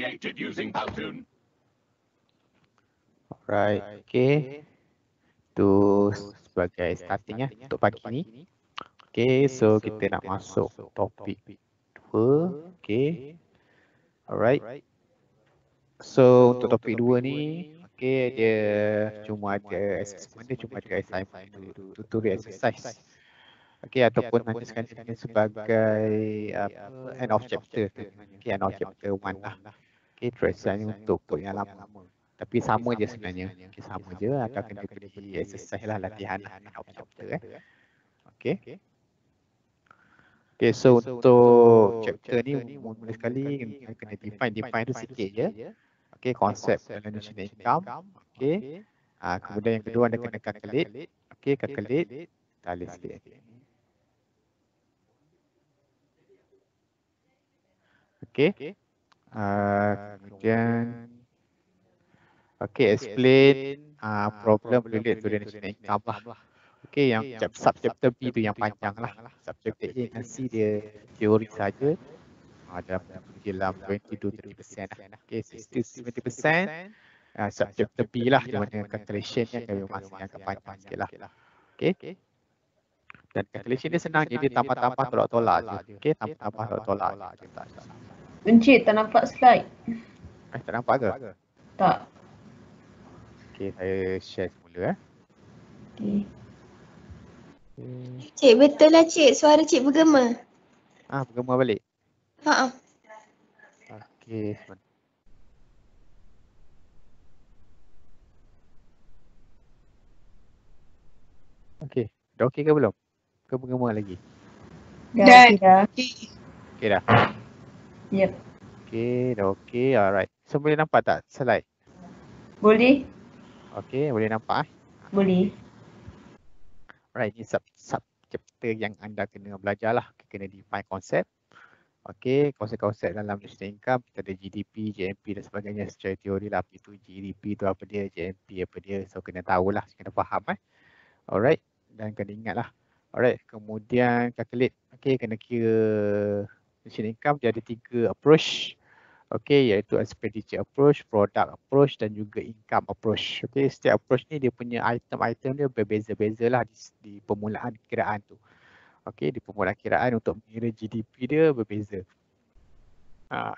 created using Powtoon. Alright, okay. Itu sebagai starting ya untuk pagi ni. Okay, so kita nak masuk topik 2. Okay, alright. So untuk topik 2 ni, okay, dia cuma ada assessment, dia cuma ada assignment tutorial exercise. Okay, ataupun nanti sekali ini sebagai end of chapter tu. Okay, end of chapter 1 lah. Okay, terasa ni untuk kod yang lama. Tapi sama je sebenarnya. Okay, sama je. Atau akan diberi exercise lah, latihan lah, end of chapter Okay. Okay, so untuk chapter ni mula sekali kena define tu sikit je. Okay, konsep dalam national income. Okay. Kemudian yang kedua anda kena calculate. Okay, calculate. Kita alih sikit. Okay. Kemudian explain problem related to the national income lah. Okay, yang subchapter B tu yang panjang lah. Subchapter A nanti dia teori saja. Dalam 20-30% lah. Okay, 60-70%. Subchapter B lah, di mana calculation yang masih agak panjang sikit lah. Okay. Dan calculation dia senang je, dia tambah-tambah tolak-tolak je. Okay, tambah-tambah tolak-tolak je. Encik, tak nampak slide. Tak nampak ke? Tak. Okay, saya share semula Okay. Cik, betul lah cik. Suara cik bergema. Bergema balik. Ha. Okay, sebentar. Okay, dah okey ke belum? Ke bergema lagi? Dah okey dah. Okay dah? Yep. Okay, dah okey. Alright. So, boleh nampak tak slide? Boleh? Okay, boleh nampak? Boleh. Alright, ini sub-chapter yang anda kena belajar lah. Kena define konsep. Okay, konsep-konsep dalam national income. Kita ada GDP, JMP dan sebagainya secara teori lah. Itu GDP tu apa dia, JMP apa dia. So, kena tahulah, kena faham Alright, dan kena ingat lah. Alright, kemudian calculate. Okay, kena kira national income. Dia ada 3 approach. Okay, iaitu expenditure approach, product approach dan juga income approach. Okay, setiap approach ni dia punya item-item dia berbeza-beza lah di permulaan kiraan tu. Okay, di permulaan kiraan untuk mengira GDP dia berbeza.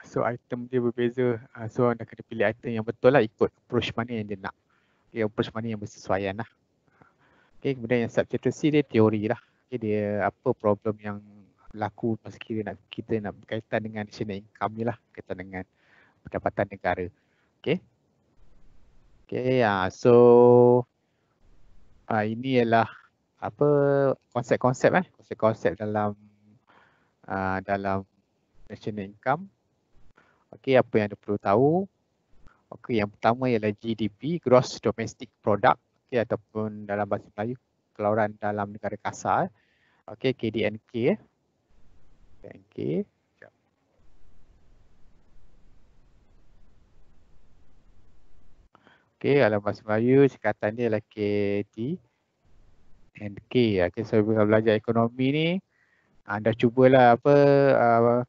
So item dia berbeza. So anda kena pilih item yang betul lah, ikut approach mana yang dia nak. Okay, approach mana yang bersesuaian lah. Okay, kemudian yang subchapter C dia teori lah. Okay, dia apa problem yang berlaku masa kita nak berkaitan dengan national income ni lah, berkaitan dengan pendapatan negara. Okay. Okay, so ini ialah apa konsep-konsep konsep-konsep dalam national income. Okay, apa yang anda perlu tahu. Okay, yang pertama ialah GDP, Gross Domestic Product. Okay, ataupun dalam bahasa Melayu, keluaran dalam negara kasar. Okay, KDNK. Okay, dalam bahasa Melayu, singkatan dia adalah KDNK. Okay, so bila belajar ekonomi ni, anda cubalah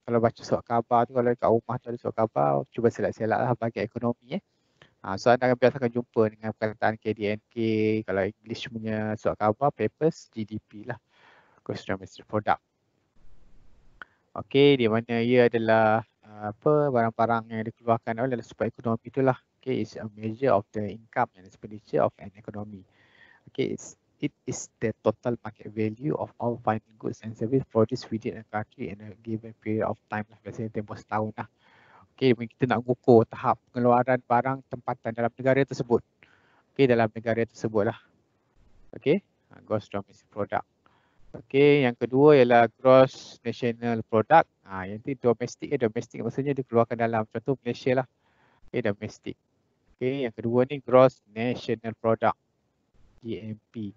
kalau baca surat khabar tu, kalau kat rumah tu ada surat khabar, cuba selak-selak lah bahagian ekonomi So anda biasa akan jumpa dengan perkataan KDNK, kalau English punya surat khabar, papers, GDP lah. Gross Domestic Product. Okay, di mana ia adalah barang-barang yang dikeluarkan oleh supaya ekonomi itulah. Okay, it's a measure of the income and expenditure of an economy. Okay, it is the total market value of all final goods and services produced within a country in a given period of time lah. Biasanya tempoh setahun lah. Okay, kita nak ukur tahap pengeluaran barang tempatan dalam negara tersebut. Okay, dalam negara tersebut lah. Okay, Gross Domestic Product. Okay, yang kedua ialah Gross National Product. Yang itu domestik domestik maksudnya dikeluarkan dalam, contoh Malaysia lah. Okay, domestik. Okay, yang kedua ni Gross National Product, GNP.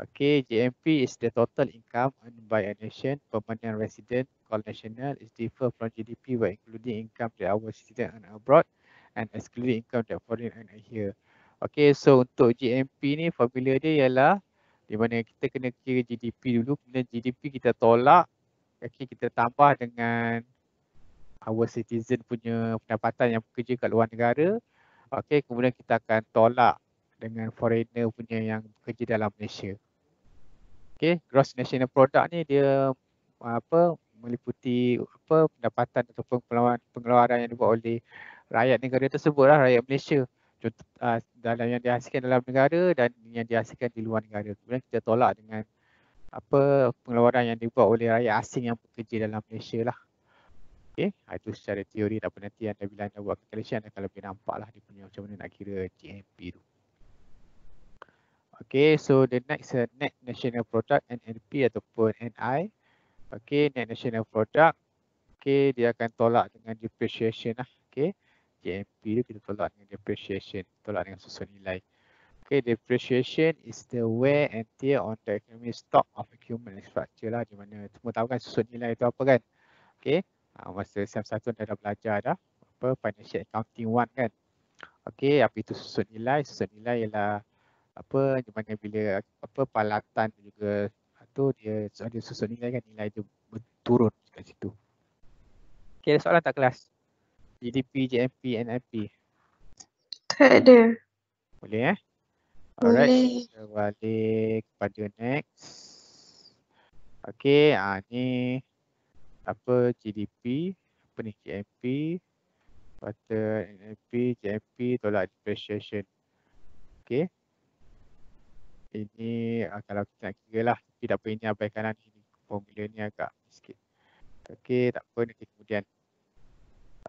Okay, GNP is the total income earned by a nation, permanent resident called national, is different from GDP by including income that our citizen earn abroad and excluding income that foreign earn here. Okay, so untuk GNP ni formula dia ialah di mana kita kena kira GDP dulu, kemudian GDP kita tolak, okay, kita tambah dengan our citizen punya pendapatan yang bekerja kat luar negara. Okey, kemudian kita akan tolak dengan foreigner punya yang bekerja dalam Malaysia. Okey, gross national product ni dia meliputi pendapatan ataupun pengeluaran yang dibuat oleh rakyat negara tersebut lah, rakyat Malaysia. Contoh dalam yang dihasilkan dalam negara dan yang dihasilkan di luar negara. Kemudian kita tolak dengan pengeluaran yang dibuat oleh rakyat asing yang bekerja dalam Malaysia lah. Okey, itu secara teori, tapi nanti anda bila anda buat calculation anda akan lebih nampak lah dia punya macam mana nak kira GNP tu. Okay, so the next net national product NNP ataupun NI. Okay, net national product. Okay, dia akan tolak dengan depreciation lah. Okay, GNP tu kita tolak dengan depreciation, tolak dengan susun nilai. Okay, depreciation is the wear and tear on the economic stock of equipment and structure lah, di mana semua tahu kan susun nilai tu apa kan. Okay, masa SEM 1 dah belajar dah financial accounting 1 kan. Okay, apa itu susun nilai? Susun nilai ialah di mana bila palatan juga tu dia susun nilai kan, nilai dia turun kat situ. Okay, ada soalan tak kelas? GDP, JMP, NIP? Tak ada. Boleh Boleh. Alright, kita balik kepada next. Okay, ni GDP, ni JMP, kata NIP, JMP tolak depreciation. Okay. Ini kalau kita nak kira lah, tapi tak apa, ini abaikan lah, ini formula ni agak sikit. Okey, tak apa, nanti kemudian.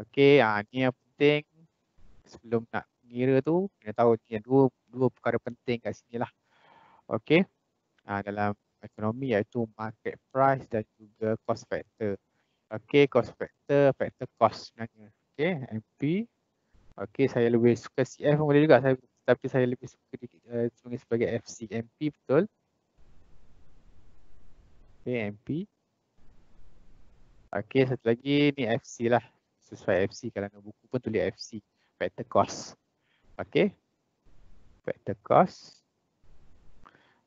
Okey, ni yang penting sebelum nak kira tu, kena tahu ni dua perkara penting kat sini lah. Okey, dalam ekonomi iaitu market price dan juga cost factor. Okey, cost factor, factor cost sebenarnya. Okey, MP. Okey, saya lebih suka CF pun boleh juga, tapi saya lebih suka sebagai FC. MP betul. Okay, MP. Okay, satu lagi ni FC lah. Sesuai FC, kalau nak buku pun tulis FC. Factor cost. Okay. Factor cost.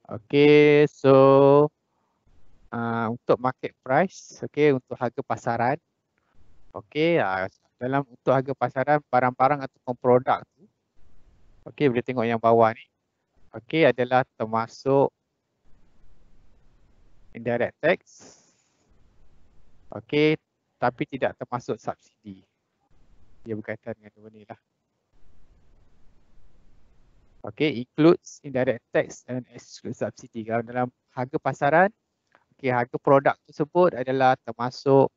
Okay, so untuk market price, okay, untuk harga pasaran. Okay, untuk harga pasaran barang-barang ataupun produk tu. Okay, boleh tengok yang bawah ni. Okay, adalah termasuk indirect tax. Okay, tapi tidak termasuk subsidi. Dia berkaitan dengan dua ni lah. Okay, includes indirect tax and exclude subsidi. Kalau dalam harga pasaran, okay, harga produk tersebut adalah termasuk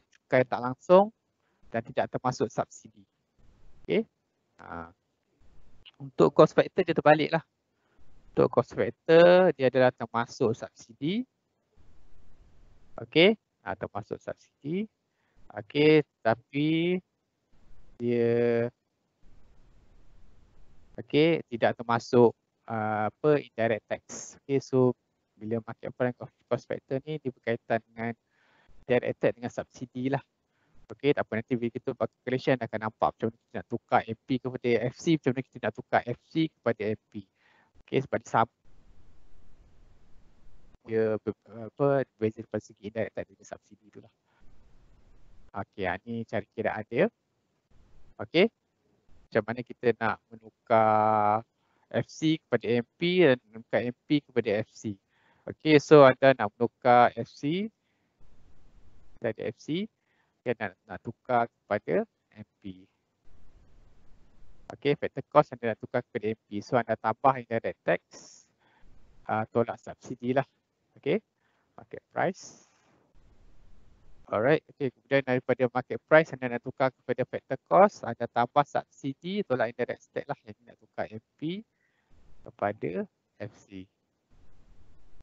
cukai tak langsung dan tidak termasuk subsidi. Okay. Untuk cost factor dia terbalik lah. Untuk cost factor dia adalah termasuk subsidi. Okay, termasuk subsidi. Okay, tapi dia tidak termasuk indirect tax. Okay, so bila market price cost factor ni dia berkaitan dengan direct tax dengan subsidi lah. Okay, tak apa, nanti bila kita buat calculation akan nampak macam mana kita nak tukar MP kepada FC, macam mana kita nak tukar FC kepada MP. Okay, sebab dia sama. Dia berbeza daripada segi indirect tax dengan subsidi tu lah. Okay, ni cara kiraan dia. Okay, macam mana kita nak menukar FC kepada MP dan menukar MP kepada FC. Okay, so anda nak menukar FC dari FC, dan nak tukar kepada MP. Okay, factor cost anda nak tukar kepada MP. So anda tambah indirect tax, tolak subsidi lah. Okay, market price. Alright, okay, kemudian daripada market price anda nak tukar kepada factor cost, anda tambah subsidi, tolak indirect tax lah. Jadi nak tukar MP kepada FC.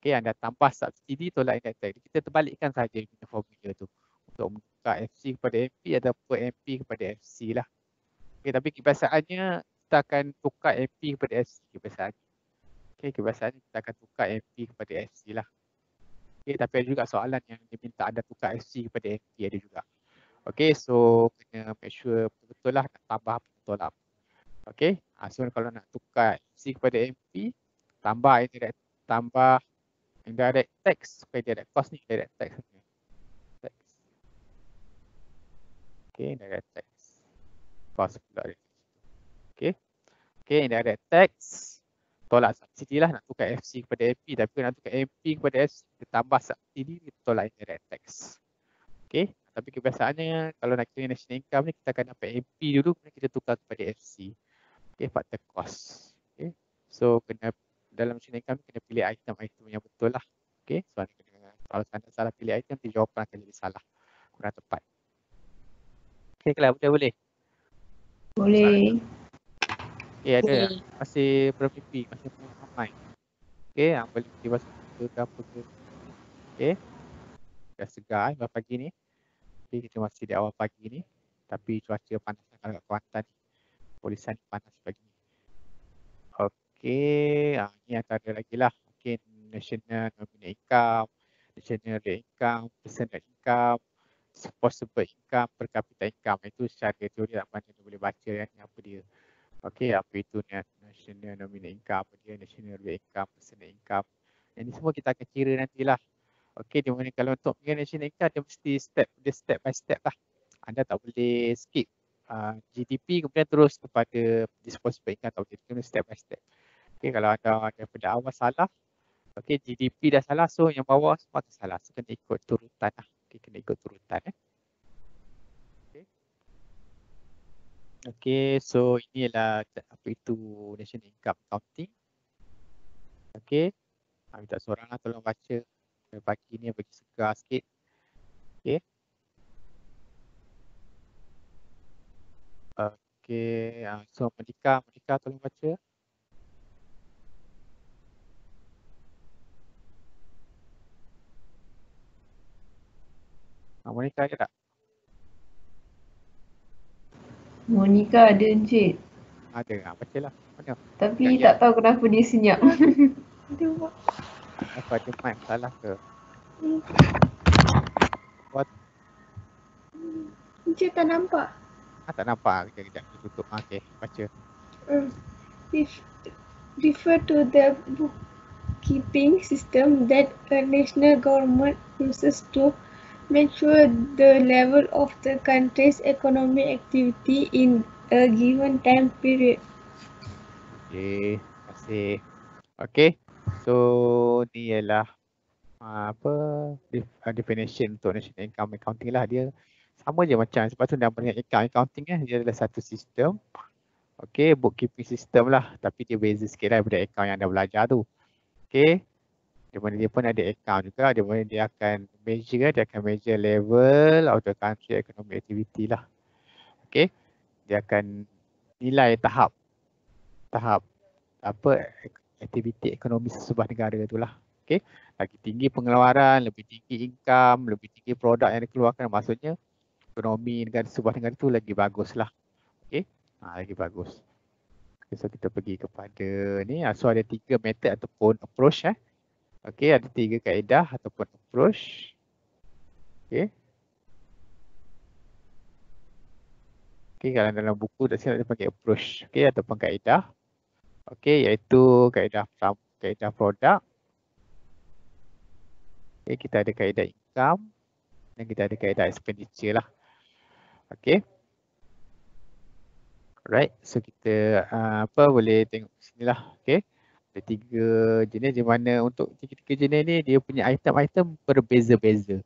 Okay, anda tambah subsidi, tolak indirect tax. Kita terbalikkan saja formula tu. Untuk menukar FC kepada MP ataupun MP kepada FC lah. Okay, tapi kebiasaannya kita akan tukar MP kepada FC kebiasaannya. Okay, kebiasaannya kita akan tukar MP kepada FC lah. Okay, tapi ada juga soalan yang dia minta anda tukar FC kepada MP ada juga. Okay, so kena make sure betul-betul lah nak tambah apa tolak. Okay, so kalau nak tukar FC kepada MP, tambah indirect tax, indirect cost ni indirect tax. Okay, indirect tax. Cost pula dia. Okay. Okay, indirect tax. Tolak subsidi lah, nak tukar FC kepada MP, tapi nak tukar MP kepada FC, kita tambah subsidi, kita tolak indirect tax. Okay, tapi kebiasaannya kalau nak kira national income ni, kita akan dapat MP dulu, kemudian kita tukar kepada FC. Okay, faktor cost. Okay, so kena dalam national income kena pilih item-item yang betul lah. Okay, so kalau anda salah pilih item, nanti jawapan akan jadi salah, kurang tepat. Okay, kalau boleh? Boleh. Okay, ada masih bermimpi, masih ramai. Okay, yang boleh tiba ke apa ke. Okay, dah segar pagi ni. Okay, kita masih di awal pagi ni. Tapi cuaca panas agak Kuantan ni. Polisan panas pagi ni. Okay, ni antara lagi lah. Okay, national nominal income, national real income, personal income, disposable income, per capita income. Itu secara teori tak mana boleh baca kan apa dia. Okay, apa itu national nominal income, apa dia, national real income, personal income. Yang ni semua kita akan kira nantilah. Okay, di mana kalau untuk mengenai national income, dia mesti step by step lah. Anda tak boleh skip GDP kemudian terus kepada disposable income, tak boleh, kena step by step. Okay, kalau anda daripada awal salah, okay, GDP dah salah, so yang bawah semua akan salah. So, kena ikut turutan lah. Okay, kena ikut turutan. Okay, so inilah apa itu national income accounting. Okay, minta seorang lah tolong baca pagi ni bagi segar sikit. Okay. Okay, so Monika tolong baca. Monika ada tak? Monika ada Encik. Ada, baca lah. Mana? Tapi Ya. tak tahu kenapa dia senyap. Apa ada mic salah ke? Encik tak nampak. Tak nampak. Kejap dia tutup. Okay, baca. Refer to the bookkeeping system that a national government uses to make sure the level of the country's economic activity in a given time period. Okay, terima kasih. Okay, so ni ialah definition untuk national income accounting lah. Dia sama je macam, sebab tu namanya accounting dia adalah satu sistem. Okay, bookkeeping system lah, tapi dia beza sikit lah daripada account yang anda belajar tu. Okay, di mana dia pun ada account juga, di mana dia akan measure level of the country economic activity lah. Okay, dia akan nilai tahap apa aktiviti ekonomi sesebuah negara tu lah. Okay, lagi tinggi pengeluaran, lebih tinggi income, lebih tinggi produk yang dikeluarkan, maksudnya ekonomi sebuah negara tu lagi bagus lah. Okay, lagi bagus. Okay, so kita pergi kepada ni, so ada 3 method ataupun approach. Okay, ada 3 kaedah ataupun approach. Okay. Okay, kalau dalam buku dah sini ada pakai approach, okay, ataupun kaedah. Okay, iaitu kaedah produk. Okay, kita ada kaedah income dan kita ada kaedah expenditure lah. Okay. Alright, so kita boleh tengok sini lah. Okay, ada 3 jenis, di mana untuk 3 jenis ni dia punya item-item berbeza-beza.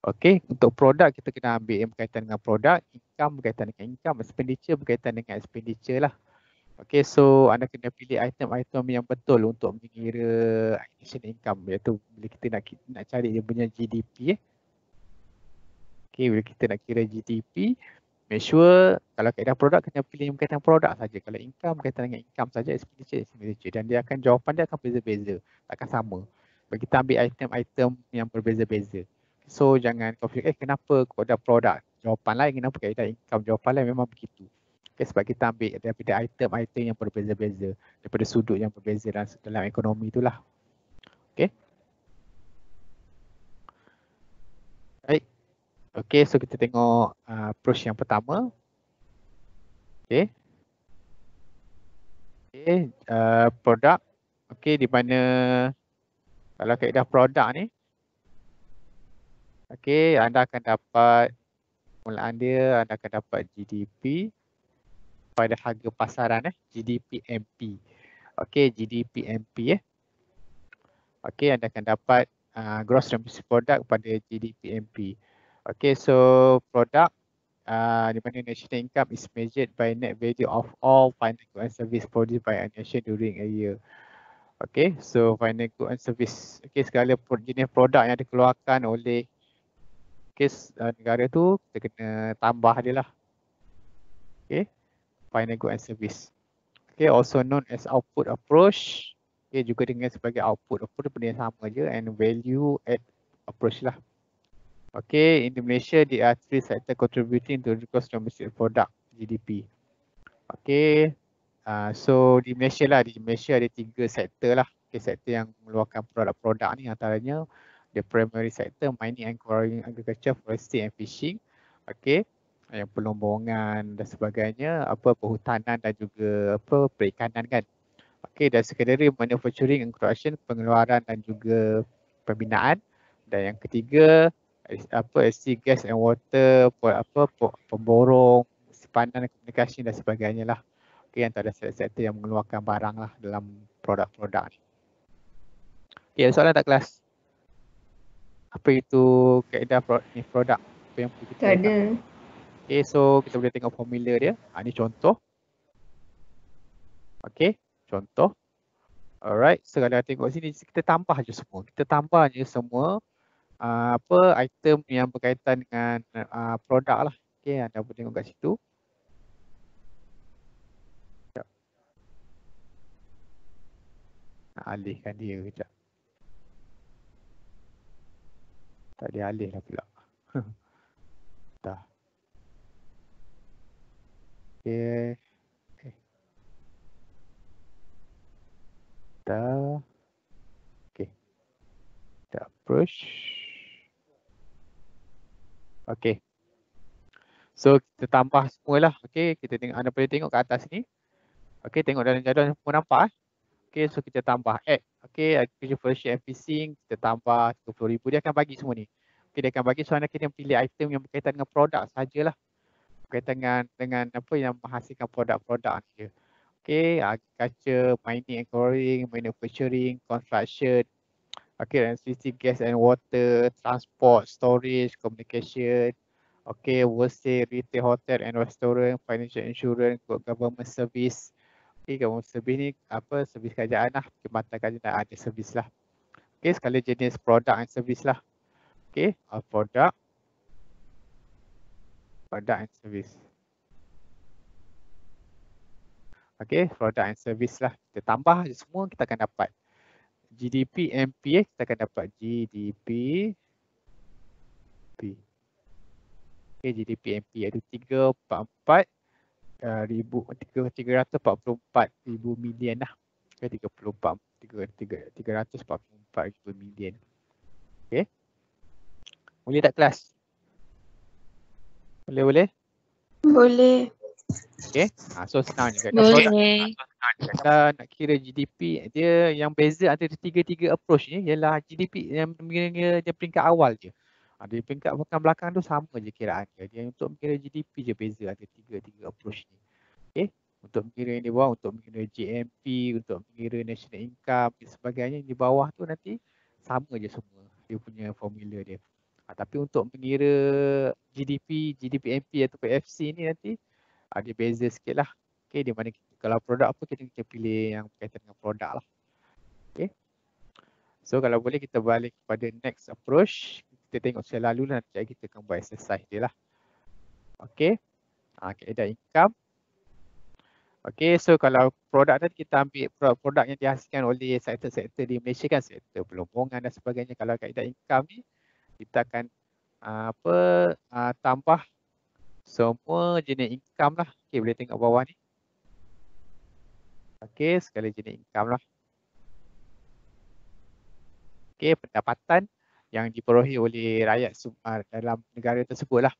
Okay, untuk produk kita kena ambil yang berkaitan dengan produk, income berkaitan dengan income, expenditure berkaitan dengan expenditure lah. Okay, so anda kena pilih item-item yang betul untuk mengira national income, iaitu bila kita nak cari dia punya GDP. Okay, bila kita nak kira GDP, make sure kalau kaedah produk kena pilih yang berkaitan produk saja. Kalau income berkaitan dengan income saja, expenditure. Dan dia akan jawapan dia akan beza-beza, takkan sama. Bagi kita ambil item-item yang berbeza-beza. So jangan confuse, kenapa kaedah produk jawapan lain, kenapa kaedah income jawapan lain, memang begitu. Okay, sebab kita ambil daripada item-item yang berbeza-beza, daripada sudut yang berbeza dalam ekonomi itulah. Okay. Baik. Okay, so kita tengok approach yang pertama. Okay. Okay, produk. Okay, di mana kalau kaedah produk ni, okay, anda akan dapat permulaan dia anda akan dapat GDP pada harga pasaran GDP MP. Okey, GDP MP Okey, anda akan dapat gross domestic product pada GDP MP. Okey, so produk di mana national income is measured by net value of all final goods and service produced by a nation during a year. Okay, so final goods and service. Okay, segala jenis produk yang dikeluarkan oleh negara tu, kita kena tambah dia lah. Okay, final goods and service. Okay, also known as output approach. Okay, juga dengan sebagai output approach, benda yang sama je, and value add approach lah. Okay, in Malaysia, there are 3 sectors contributing to the gross domestic product, GDP. Okay, so di Malaysia ada 3 sektor lah. Okay, sektor yang mengeluarkan produk-produk ni antaranya the primary sector, mining and quarrying, agriculture, forestry and fishing. Okay, yang pelombongan dan sebagainya, perhutanan dan juga perikanan kan. Okay, dan secondary manufacturing and construction, pengeluaran dan juga pembinaan. Dan yang ketiga SC gas and water, pemborong, simpanan dan komunikasi dan sebagainya lah. Okay, antara sektor yang mengeluarkan barang lah dalam produk-produk ni. Okay, soalan tak kelas? Apa itu kaedah produk? Apa yang perlu kita Tak ada. Okay, so kita boleh tengok formula dia. Ni contoh. Okay, contoh. Alright, so kalau tengok sini kita tambah je semua. Kita tambah je semua item yang berkaitan dengan produk lah. Okay, anda boleh tengok kat situ. Nak alihkan dia kejap. Tak boleh alih lah pula. Dah. Okay. Dah. Okay. Dah approach. Okay. So kita tambah semualah. Okay, kita tengok, anda boleh tengok kat atas ni. Okay, tengok dalam jadual semua nampak Okay, so kita tambah add. Okay, agriculture, forestry and fishing, kita tambah 30,000. Dia akan bagi semua ni. Okay, dia akan bagi, so anda kena pilih item yang berkaitan dengan produk sajalah. Berkaitan dengan apa yang menghasilkan produk-produk ni. Okay, agriculture, mining and quarrying, manufacturing, construction. Okay, electricity, gas and water, transport, storage, communication. Okay, wholesale, retail, hotel and restaurant, financial insurance, government service. Okay, government service ni servis kerajaan lah, perkhidmatan kerajaan ada servis lah. Okay, skala jenis produk and servis lah. Okay, produk and service. Okay, produk and service lah. Kita tambah je semua, kita akan dapat GDP MP, kita akan dapat GDP P. Okay, GDP MP iaitu 344,000 million lah. Okay, 344,000 million. Okay. Boleh tak kelas? Boleh? Boleh. Okay. So senang je. Boleh. Kita nak kira GDP, dia yang beza antara tiga approach ni ialah GDP yang dia peringkat awal je. Di peringkat belakang tu sama je kiraan dia. Dia untuk mengira GDP je beza antara tiga approach ni. Okay. Untuk mengira yang di bawah, untuk mengira GMP, untuk mengira national income dan sebagainya, di bawah tu nanti sama je semua dia punya formula dia. Tapi untuk mengira GDP MP atau FC ni nanti dia beza sikit lah. Okay, di mana kalau produk apa kita pilih yang berkaitan dengan produk lah. Okay. So kalau boleh kita balik kepada next approach. Kita tengok secara lalu lah, nanti kita akan buat exercise dia lah. Okay. Kaedah income. Okay, so kalau produk tadi kita ambil produk yang dihasilkan oleh sektor-sektor di Malaysia kan, sektor pelombongan dan sebagainya. Kalau kaedah income ni, kita akan tambah semua jenis income lah. Okay, boleh tengok bawah ni. Okay, segala jenis income lah. Okay, pendapatan yang diperolehi oleh rakyat dalam negara tersebut lah.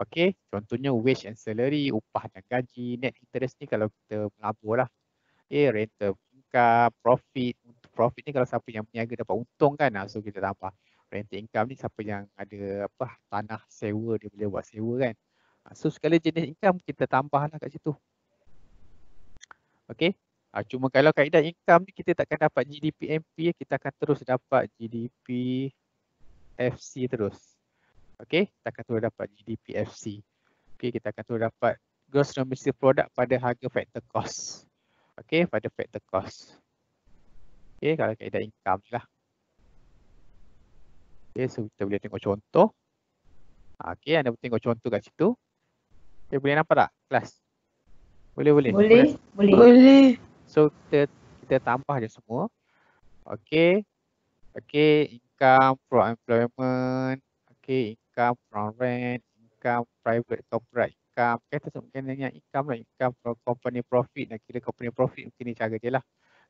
Okay, contohnya wage and salary, upah dan gaji, net interest ni kalau kita melabur lah. Okay, rental income, profit. Profit ni kalau siapa yang berniaga dapat untung kan, so kita tambah. Rental income ni siapa yang ada apa tanah sewa dia boleh buat sewa kan. So segala jenis income kita tambahlah kat situ. Okey. Cuma kalau kaedah income ni kita takkan dapat GDP MP, kita akan terus dapat GDP FC terus. Okey, kita akan terus dapat GDP FC. Okey, kita akan terus dapat gross domestic product pada harga factor cost. Okey, pada factor cost. Okey, kalau kaedah income ni lah. Okey, so kita boleh tengok contoh. Okey, anda boleh tengok contoh kat situ. Okey, boleh nampak tak kelas? Boleh. Boleh. So kita tambah je semua. Okey. Okey, income from employment. Okey, income from rent, income private corporate income. Kita sebenarnya income lah, income from company profit. Nak kira company profit mungkin ni cara dia lah.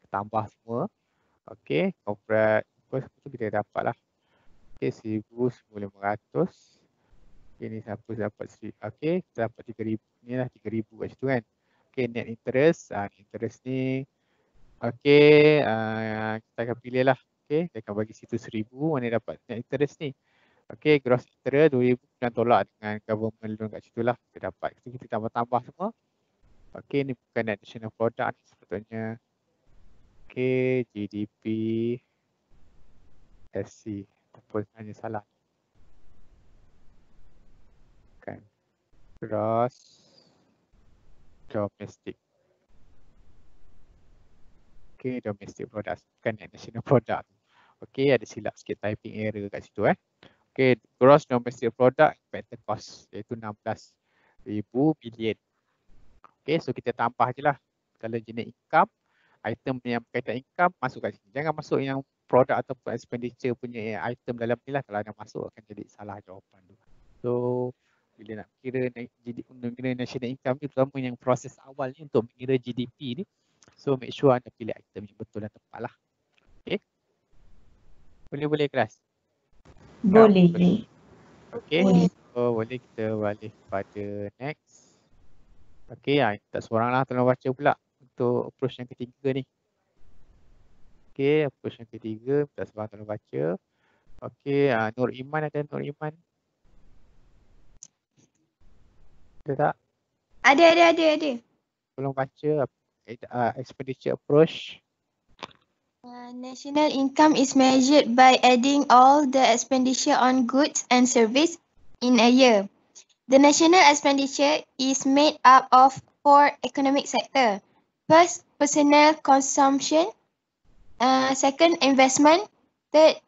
Tambah semua. Okey, corporate first tu kita dapat lah. Okey, 1,500. Okey, ni siapa dapat okey, kita dapat 3,000. Ni lah 3,000 kat situ kan. Okey, net interest. Interest ni okey, kita akan pilih lah. Okey, dia akan bagi situ 1,000. Mana dapat net interest ni? Okey, gross interest 2,000 dan tolak dengan government loan kat situ lah. Kita dapat. Kita tambah-tambah semua. Okey, ni bukan net national product ni sepatutnya. Okey, GDP SC. Apa hanya salah. Kan. Gross domestic. Okey, domestic product. Bukan net national product. Okey, ada silap sikit typing error kat situ Okay, gross domestic product factor cost iaitu 16,000 bilion. Okay, so kita tambah je lah. Kalau jenis income, item yang berkaitan income masuk kat sini. Jangan masuk yang product ataupun expenditure punya item dalam ni lah. Kalau ada masuk akan jadi salah jawapan tu. So, bila nak kira national income ni, terutama yang proses awal ni untuk mengira GDP ni, so make sure anda pilih item yang betul dan tepat lah. Okay. Boleh kelas? Boleh. Okay, so boleh kita balik pada next. Okay, tak seorang lah tolong baca pula untuk approach yang ketiga ni. Okay, approach yang ketiga, tak seorang tolong baca. Okay, Nur Iman ada Nur Iman? Ada tak? Ada. Tolong baca expenditure approach. National income is measured by adding all the expenditure on goods and service in a year. The national expenditure is made up of 4 economic sectors. First, personal consumption. Second, investment. Third,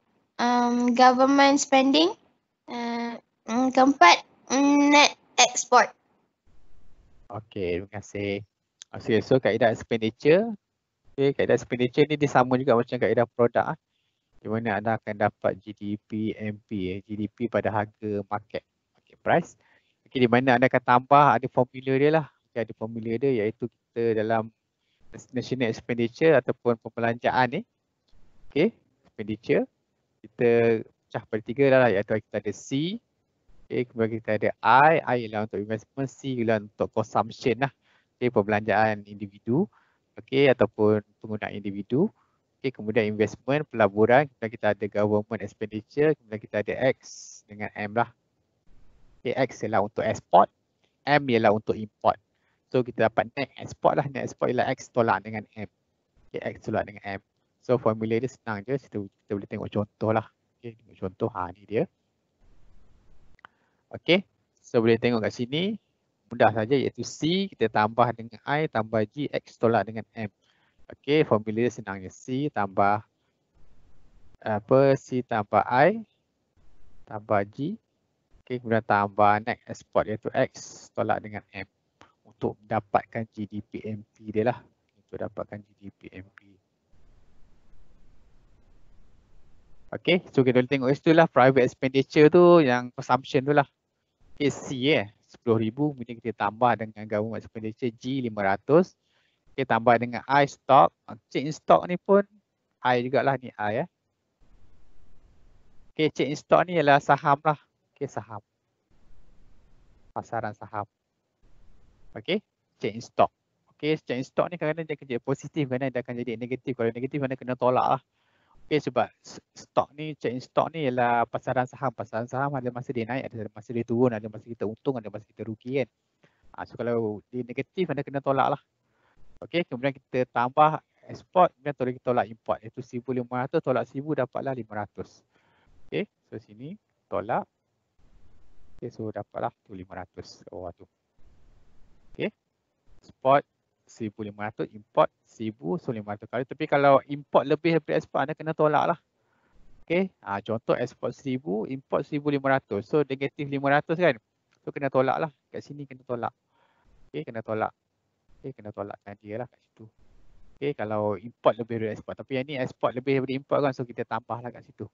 government spending. Keempat, net export. Okay, terima kasih. Okay, so kaedah expenditure. Okay, kaedah expenditure ni dia sama juga macam kaedah produk. Di mana anda akan dapat GDP MP, GDP pada harga market price. Okay, di mana anda akan tambah ada formula dia lah. Okay, ada formula dia iaitu kita dalam national expenditure ataupun pembelanjaan ni. Okay, expenditure. Kita pecah pada 3 dah lah, iaitu kita ada C. Okay, kemudian kita ada I ialah untuk investment, C ialah untuk consumption lah. Okay, perbelanjaan individu. Okay, ataupun penggunaan individu. Okay, kemudian investment, pelaburan, kemudian kita ada government expenditure, kemudian kita ada X dengan M lah. Okay, X ialah untuk export, M ialah untuk import. So kita dapat net export lah, net export ialah X tolak dengan M. Okay, X tolak dengan M. So formula dia senang je, kita boleh tengok contoh lah. Okay, tengok contoh, ni dia. Okay, so boleh tengok kat sini, mudah saja iaitu C kita tambah dengan I tambah G, X tolak dengan M. Okay, formula dia senangnya C tambah C tambah I tambah G. Okay, kemudian tambah net export iaitu X tolak dengan M untuk dapatkan GDP MP dia lah. Untuk dapatkan GDP MP. Okay, so kita boleh tengok situ lah private expenditure tu yang consumption tu lah. Okay, C 10,000, kemudian kita tambah dengan government expenditure G 500. Okay, tambah dengan I stock. Change in stock ni pun I jugalah ni I . Okay, change in stock ni ialah saham lah. Okay, saham. Pasaran saham. Okay, change in stock. Okay, change in stock ni kadang-kadang dia akan jadi positif, kadang-kadang dia akan jadi negatif. Kalau negatif, anda kena tolak lah. Okay, sebab stok ni, check in stock ni ialah pasaran saham. Pasaran saham ada masa dia naik, ada masa dia turun, ada masa kita untung, ada masa kita rugi kan. So kalau dia negatif, anda kena tolak lah. Okay, kemudian kita tambah export, kemudian kita tolak import. Iaitu 1,500 tolak 1,000 dapatlah 500. Okay, so sini tolak. Okay, so dapatlah tu 500. Oh tu. Okay, export 1,500, import 1,000, so 500 kali. Tapi kalau import lebih daripada export, anda kena tolak lah. Okay, contoh export 1,000, import 1,500. So negatif 500 kan. So kena tolak lah. Kat sini kena tolak. Okay, kena tolak. Okay, kena tolakkan dia lah kat situ. Okay, kalau import lebih daripada export. Tapi yang ni export lebih daripada import kan. So kita tambah lah kat situ.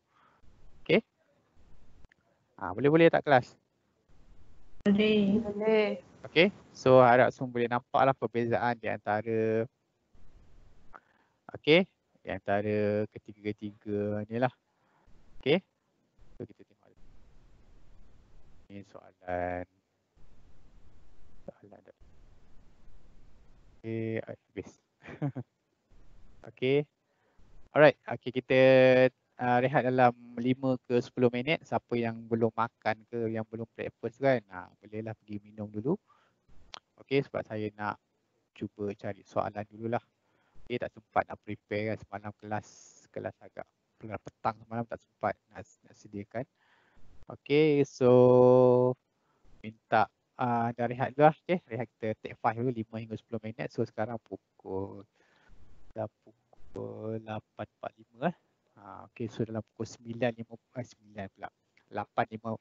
Okay. Boleh-boleh tak kelas? Boleh. Boleh. Okay, so harap semua boleh nampak lah perbezaan di antara di antara ketiga-ketiga ni lah. Okay, so kita tengok ni soalan dah. Okay, habis. Okay, alright, okay, kita rehat dalam 5 ke 10 minit. Siapa yang belum makan ke, yang belum breakfast kan, bolehlah pergi minum dulu. Okay, sebab saya nak cuba cari soalan dululah. Okay, tak sempat nak prepare kan semalam, kelas agak petang semalam, tak sempat nak sediakan. Okay, so minta dah rehat dulu lah. Okay, rehat kita take 5 dulu, 5 hingga 10 minit. So sekarang dah pukul 8.45 Okay, so dalam pukul 9 pula 8.45